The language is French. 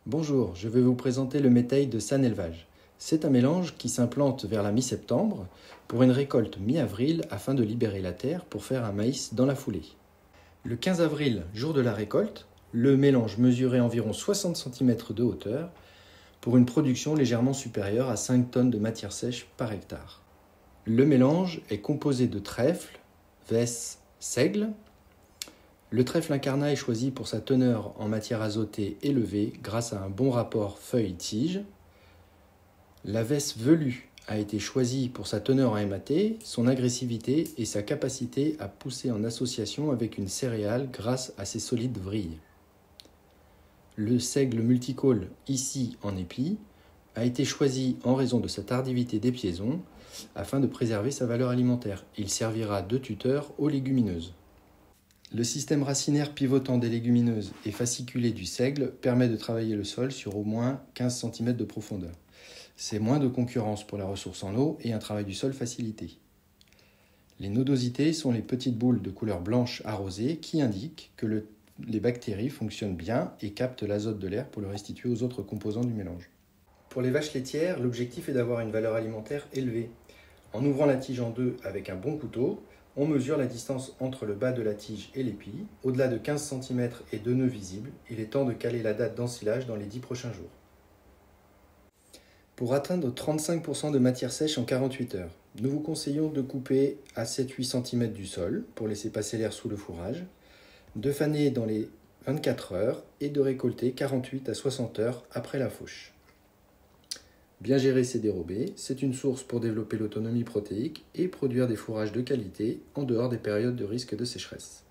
Bonjour, je vais vous présenter le métail de San Élevage. C'est un mélange qui s'implante vers la mi-septembre pour une récolte mi-avril afin de libérer la terre pour faire un maïs dans la foulée. Le 15 avril, jour de la récolte, le mélange mesurait environ 60 cm de hauteur pour une production légèrement supérieure à 5 tonnes de matière sèche par hectare. Le mélange est composé de trèfle, vesse, seigle. Le trèfle incarnat est choisi pour sa teneur en matière azotée élevée grâce à un bon rapport feuille-tige. La vesse velue a été choisie pour sa teneur en MAT, son agressivité et sa capacité à pousser en association avec une céréale grâce à ses solides vrilles. Le seigle multicôle, ici en épi, a été choisi en raison de sa tardivité d'épiaison afin de préserver sa valeur alimentaire. Il servira de tuteur aux légumineuses. Le système racinaire pivotant des légumineuses et fasciculé du seigle permet de travailler le sol sur au moins 15 cm de profondeur. C'est moins de concurrence pour la ressource en eau et un travail du sol facilité. Les nodosités sont les petites boules de couleur blanche arrosées qui indiquent que les bactéries fonctionnent bien et captent l'azote de l'air pour le restituer aux autres composants du mélange. Pour les vaches laitières, l'objectif est d'avoir une valeur alimentaire élevée. En ouvrant la tige en deux avec un bon couteau, on mesure la distance entre le bas de la tige et l'épi. Au-delà de 15 cm et 2 nœuds visibles, il est temps de caler la date d'ensilage dans les 10 prochains jours. Pour atteindre 35% de matière sèche en 48 heures, nous vous conseillons de couper à 7-8 cm du sol pour laisser passer l'air sous le fourrage, de faner dans les 24 heures et de récolter 48 à 60 heures après la fauche. Bien gérer ces dérobés, c'est une source pour développer l'autonomie protéique et produire des fourrages de qualité en dehors des périodes de risque de sécheresse.